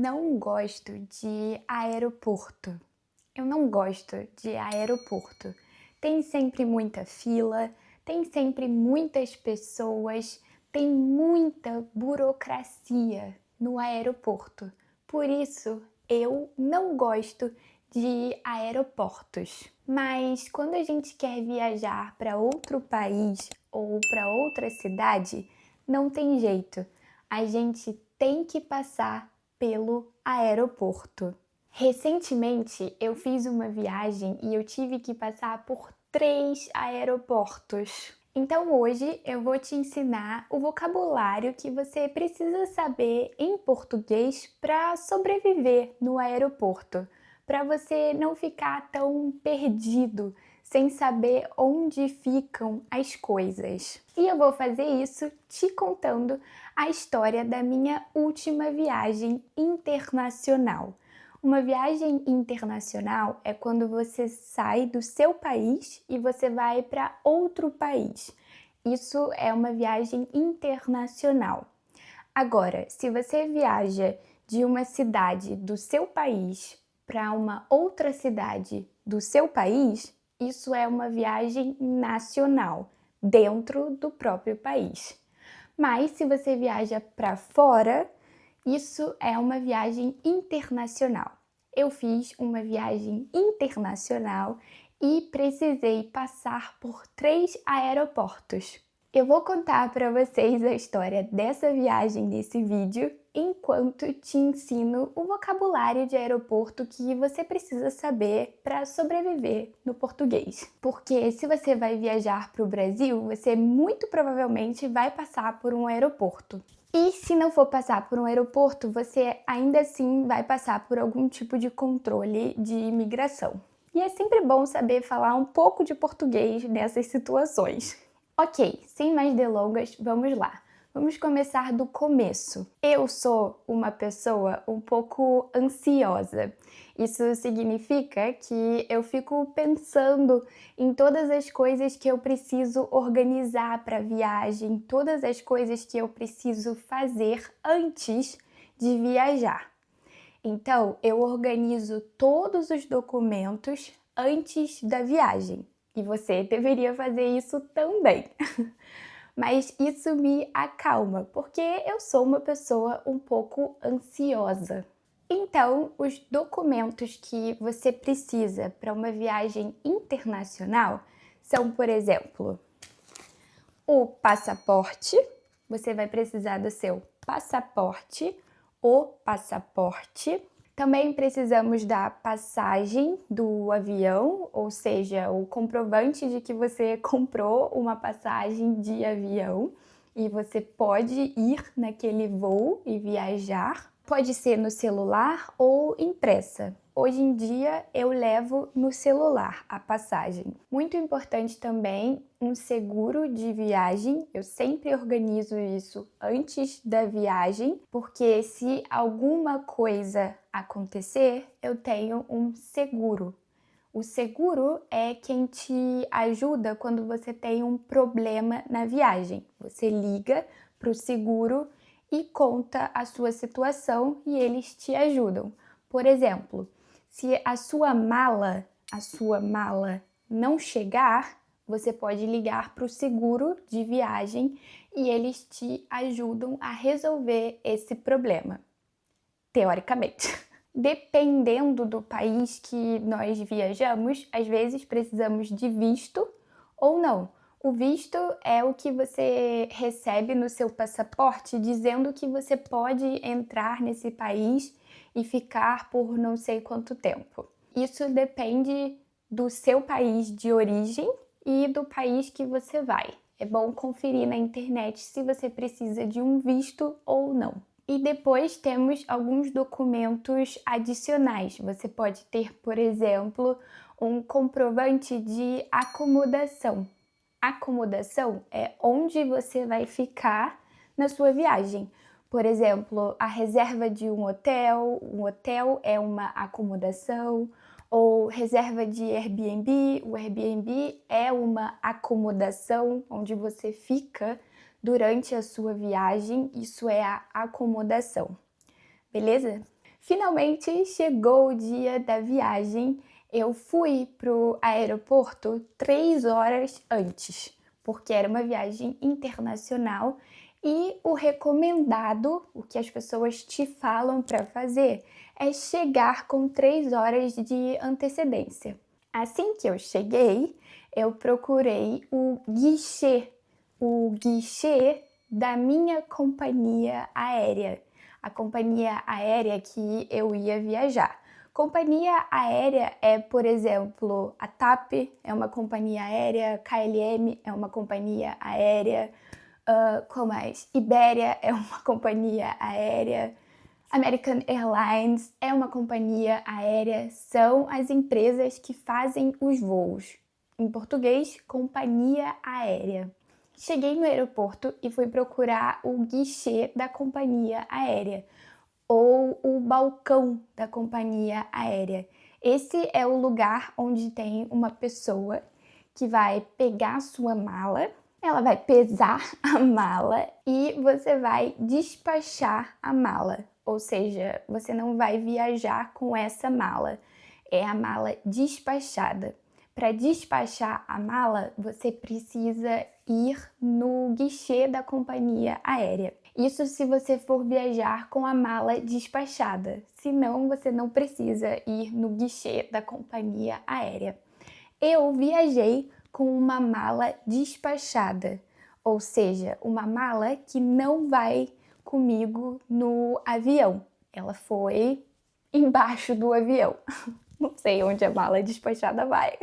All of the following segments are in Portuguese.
não gosto de aeroporto. Eu não gosto de aeroporto. Tem sempre muita fila, tem sempre muitas pessoas, tem muita burocracia no aeroporto. Por isso, eu não gosto de aeroportos. Mas quando a gente quer viajar para outro país ou para outra cidade, não tem jeito. A gente tem que passar pelo aeroporto. Recentemente eu fiz uma viagem e eu tive que passar por 3 aeroportos. Então hoje eu vou te ensinar o vocabulário que você precisa saber em português para sobreviver no aeroporto, para você não ficar tão perdido, sem saber onde ficam as coisas. E eu vou fazer isso te contando a história da minha última viagem internacional. Uma viagem internacional é quando você sai do seu país e você vai para outro país. Isso é uma viagem internacional. Agora, se você viaja de uma cidade do seu país para uma outra cidade do seu país, isso é uma viagem nacional, dentro do próprio país. Mas se você viaja para fora, isso é uma viagem internacional. Eu fiz uma viagem internacional e precisei passar por 3 aeroportos. Eu vou contar para vocês a história dessa viagem nesse vídeo, enquanto te ensino o vocabulário de aeroporto que você precisa saber para sobreviver no português. Porque se você vai viajar para o Brasil, você muito provavelmente vai passar por um aeroporto. E se não for passar por um aeroporto, você ainda assim vai passar por algum tipo de controle de imigração. E é sempre bom saber falar um pouco de português nessas situações. Ok, sem mais delongas, vamos lá. Vamos começar do começo. Eu sou uma pessoa um pouco ansiosa. Isso significa que eu fico pensando em todas as coisas que eu preciso organizar para a viagem, todas as coisas que eu preciso fazer antes de viajar. Então, eu organizo todos os documentos antes da viagem. E você deveria fazer isso também. Mas isso me acalma, porque eu sou uma pessoa um pouco ansiosa. Então, os documentos que você precisa para uma viagem internacional são, por exemplo, o passaporte. Você vai precisar do seu passaporte, o passaporte. Também precisamos da passagem do avião, ou seja, o comprovante de que você comprou uma passagem de avião e você pode ir naquele voo e viajar. Pode ser no celular ou impressa. Hoje em dia eu levo no celular a passagem. Muito importante também um seguro de viagem. Eu sempre organizo isso antes da viagem, porque se alguma coisa acontecer, eu tenho um seguro. O seguro é quem te ajuda quando você tem um problema na viagem. Você liga para o seguro e conta a sua situação e eles te ajudam. Por exemplo, se a sua mala não chegar, você pode ligar para o seguro de viagem e eles te ajudam a resolver esse problema, teoricamente. Dependendo do país que nós viajamos, às vezes precisamos de visto ou não. O visto é o que você recebe no seu passaporte dizendo que você pode entrar nesse país e ficar por não sei quanto tempo. Isso depende do seu país de origem e do país que você vai. É bom conferir na internet se você precisa de um visto ou não. E depois temos alguns documentos adicionais. Você pode ter, por exemplo, um comprovante de acomodação. Acomodação é onde você vai ficar na sua viagem. Por exemplo, a reserva de um hotel é uma acomodação, ou reserva de Airbnb, o Airbnb é uma acomodação onde você fica durante a sua viagem, isso é a acomodação, beleza? Finalmente chegou o dia da viagem. Eu fui pro aeroporto 3 horas antes, porque era uma viagem internacional e o recomendado, o que as pessoas te falam para fazer, é chegar com 3 horas de antecedência. Assim que eu cheguei, eu procurei o guichê da minha companhia aérea, a companhia aérea que eu ia viajar. Companhia aérea é, por exemplo, a TAP é uma companhia aérea, KLM é uma companhia aérea, como mais? Ibéria é uma companhia aérea, American Airlines é uma companhia aérea, são as empresas que fazem os voos. Em português, companhia aérea. Cheguei no aeroporto e fui procurar o guichê da companhia aérea ou o balcão da companhia aérea. Esse é o lugar onde tem uma pessoa que vai pegar a sua mala, ela vai pesar a mala e você vai despachar a mala. Ou seja, você não vai viajar com essa mala, é a mala despachada. Para despachar a mala, você precisa ir no guichê da companhia aérea. Isso se você for viajar com a mala despachada, senão você não precisa ir no guichê da companhia aérea. Eu viajei com uma mala despachada, ou seja, uma mala que não vai comigo no avião. Ela foi embaixo do avião. Não sei onde a mala despachada vai.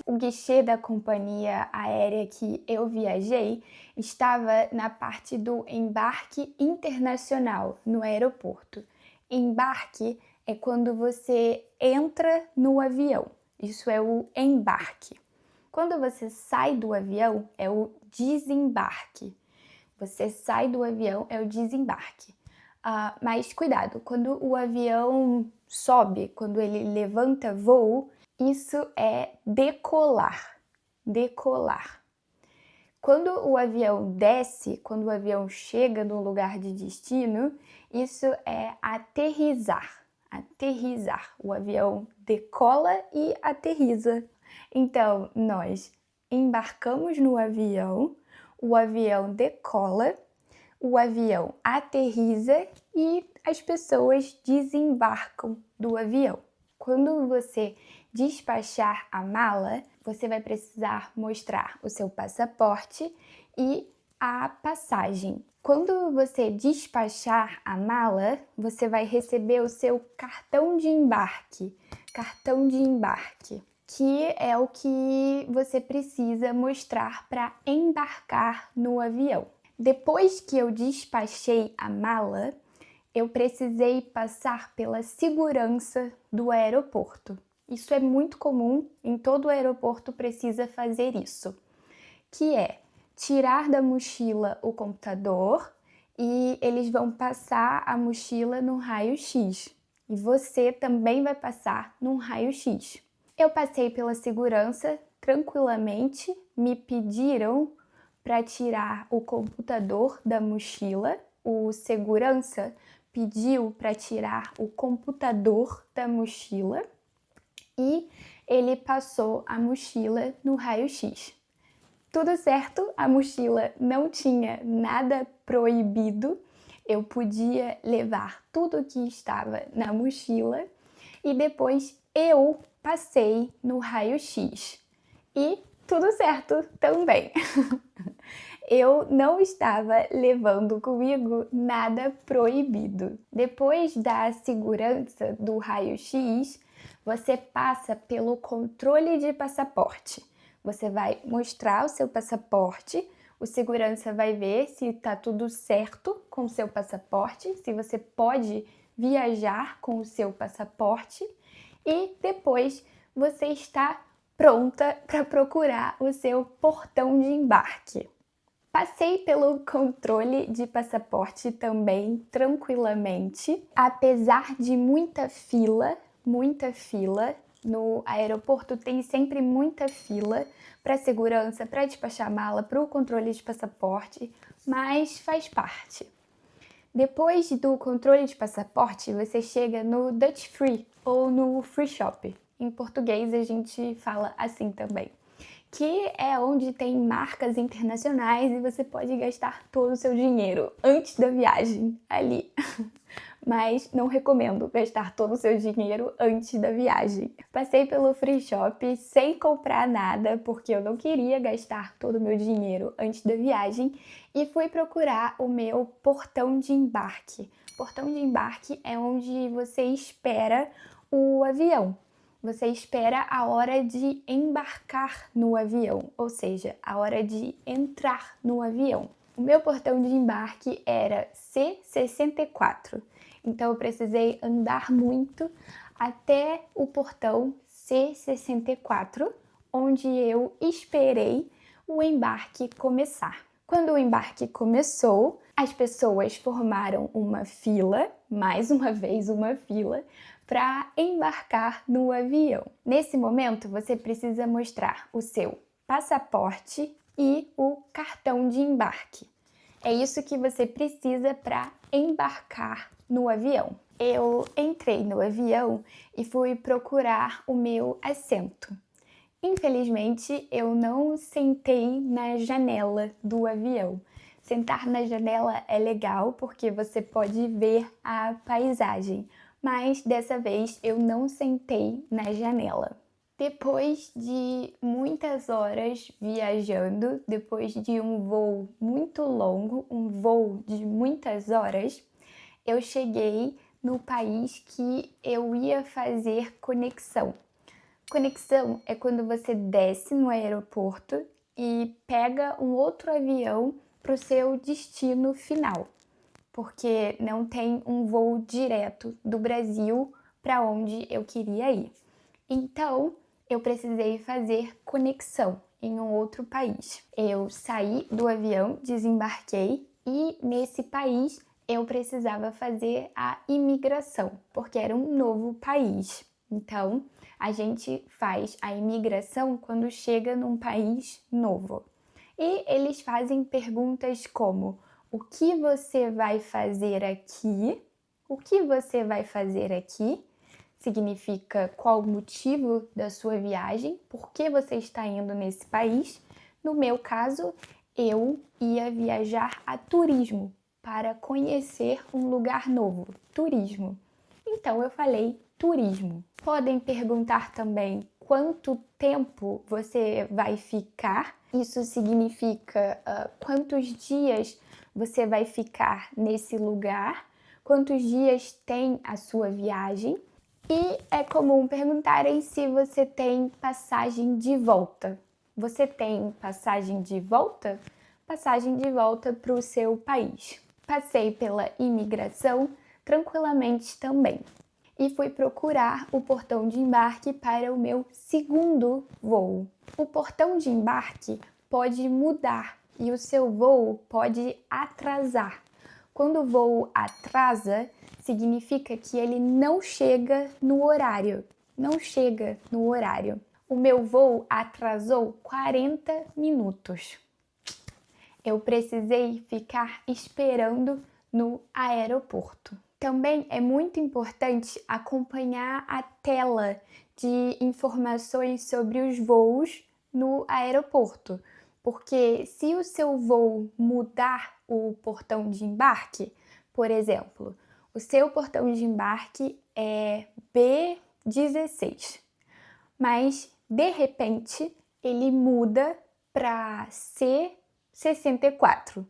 O guichê da companhia aérea que eu viajei estava na parte do embarque internacional no aeroporto. Embarque é quando você entra no avião. Isso é o embarque. Quando você sai do avião, é o desembarque. Você sai do avião, é o desembarque. Mas cuidado, quando o avião sobe, quando ele levanta voo, isso é decolar. Decolar. Quando o avião desce, quando o avião chega no lugar de destino, isso é aterrissar. Aterrissar. O avião decola e aterrissa. Então, nós embarcamos no avião, o avião decola, o avião aterrissa e as pessoas desembarcam do avião. Quando você despachar a mala, você vai precisar mostrar o seu passaporte e a passagem. Quando você despachar a mala, você vai receber o seu cartão de embarque. Cartão de embarque, que é o que você precisa mostrar para embarcar no avião. Depois que eu despachei a mala, eu precisei passar pela segurança do aeroporto. Isso é muito comum, em todo aeroporto precisa fazer isso, que é tirar da mochila o computador e eles vão passar a mochila no raio-x. E você também vai passar num raio-x. Eu passei pela segurança tranquilamente, me pediram para tirar o computador da mochila, o segurança pediu para tirar o computador da mochila e ele passou a mochila no raio-x. Tudo certo, a mochila não tinha nada proibido, eu podia levar tudo que estava na mochila e depois eu passei no raio-x e tudo certo também. Eu não estava levando comigo nada proibido. Depois da segurança do raio-x, você passa pelo controle de passaporte. Você vai mostrar o seu passaporte, o segurança vai ver se está tudo certo com o seu passaporte, se você pode viajar com o seu passaporte e depois você está pronta para procurar o seu portão de embarque. Passei pelo controle de passaporte também tranquilamente, apesar de muita fila, no aeroporto tem sempre muita fila para segurança, para despachar mala, para o controle de passaporte, mas faz parte. Depois do controle de passaporte, você chega no Duty Free ou no Free Shop. Em português a gente fala assim também, que é onde tem marcas internacionais e você pode gastar todo o seu dinheiro antes da viagem ali. Mas não recomendo gastar todo o seu dinheiro antes da viagem. Passei pelo Free Shop sem comprar nada, porque eu não queria gastar todo o meu dinheiro antes da viagem, e fui procurar o meu portão de embarque. Portão de embarque é onde você espera o avião. Você espera a hora de embarcar no avião, ou seja, a hora de entrar no avião. O meu portão de embarque era C64. Então eu precisei andar muito até o portão C64, onde eu esperei o embarque começar. Quando o embarque começou, as pessoas formaram uma fila, mais uma vez uma fila, para embarcar no avião. Nesse momento, você precisa mostrar o seu passaporte e o cartão de embarque. É isso que você precisa para embarcar no avião. Eu entrei no avião e fui procurar o meu assento. Infelizmente, eu não sentei na janela do avião. Sentar na janela é legal porque você pode ver a paisagem, mas dessa vez eu não sentei na janela. Depois de muitas horas viajando, depois de um voo muito longo, um voo de muitas horas, eu cheguei no país que eu ia fazer conexão. Conexão é quando você desce no aeroporto e pega um outro avião para o seu destino final, porque não tem um voo direto do Brasil para onde eu queria ir. Então, eu precisei fazer conexão em um outro país. Eu saí do avião, desembarquei e nesse país eu precisava fazer a imigração, porque era um novo país. Então, a gente faz a imigração quando chega num país novo. E eles fazem perguntas como: o que você vai fazer aqui? O que você vai fazer aqui? Significa qual o motivo da sua viagem, por que você está indo nesse país. No meu caso, eu ia viajar a turismo, para conhecer um lugar novo, turismo. Então eu falei turismo. Podem perguntar também quanto tempo você vai ficar. Isso significa quantos dias você vai ficar nesse lugar, quantos dias tem a sua viagem. E é comum perguntarem se você tem passagem de volta. Você tem passagem de volta? Passagem de volta para o seu país. Passei pela imigração tranquilamente também e fui procurar o portão de embarque para o meu segundo voo. O portão de embarque pode mudar e o seu voo pode atrasar. Quando o voo atrasa, significa que ele não chega no horário. Não chega no horário. O meu voo atrasou 40 minutos. Eu precisei ficar esperando no aeroporto. Também é muito importante acompanhar a tela de informações sobre os voos no aeroporto, porque se o seu voo mudar o portão de embarque, por exemplo, o seu portão de embarque é B16, mas de repente ele muda para C64.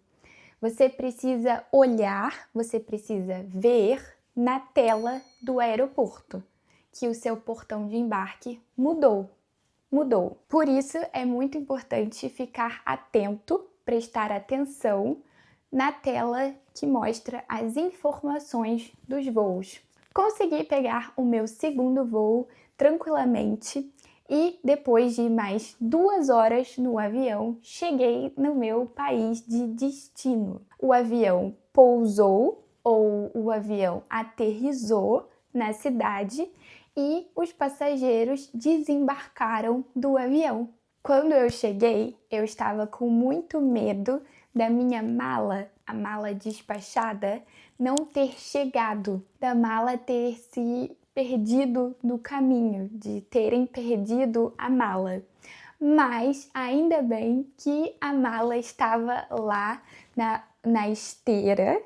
Você precisa olhar, você precisa ver na tela do aeroporto que o seu portão de embarque mudou. Por isso é muito importante ficar atento, prestar atenção na tela que mostra as informações dos voos. Consegui pegar o meu segundo voo tranquilamente e depois de mais 2 horas no avião, cheguei no meu país de destino. O avião pousou ou o avião aterrissou na cidade e os passageiros desembarcaram do avião. Quando eu cheguei, eu estava com muito medo da minha mala a mala despachada não ter chegado, da mala ter se perdido no caminho, de terem perdido a mala. Mas ainda bem que a mala estava lá na esteira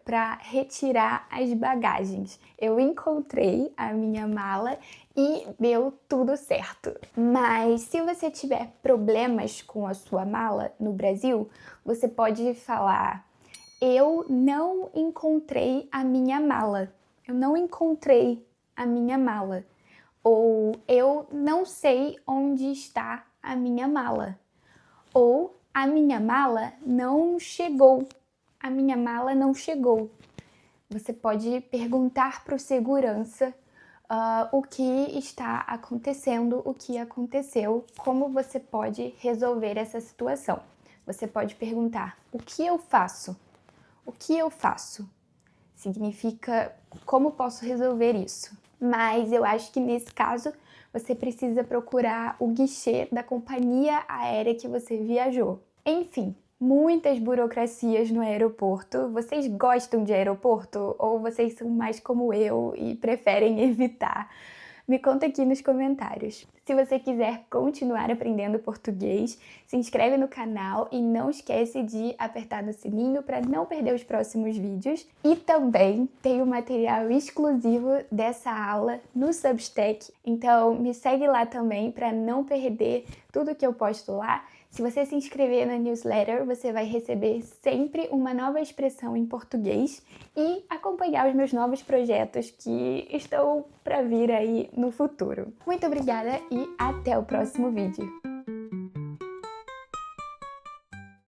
para retirar as bagagens. Eu encontrei a minha mala e deu tudo certo. Mas se você tiver problemas com a sua mala no Brasil, você pode falar: eu não encontrei a minha mala. Eu não encontrei a minha mala. Ou eu não sei onde está a minha mala. Ou a minha mala não chegou. A minha mala não chegou. Você pode perguntar para o segurança o que está acontecendo, o que aconteceu, como você pode resolver essa situação. Você pode perguntar: o que eu faço? O que eu faço? Significa como posso resolver isso. Mas eu acho que nesse caso você precisa procurar o guichê da companhia aérea que você viajou. Enfim, muitas burocracias no aeroporto. Vocês gostam de aeroporto ou vocês são mais como eu e preferem evitar? Me conta aqui nos comentários. Se você quiser continuar aprendendo português, se inscreve no canal e não esquece de apertar no sininho para não perder os próximos vídeos. E também tem o material exclusivo dessa aula no Substack, então me segue lá também para não perder tudo que eu posto lá. Se você se inscrever na newsletter, você vai receber sempre uma nova expressão em português e acompanhar os meus novos projetos que estão para vir aí no futuro. Muito obrigada e até o próximo vídeo!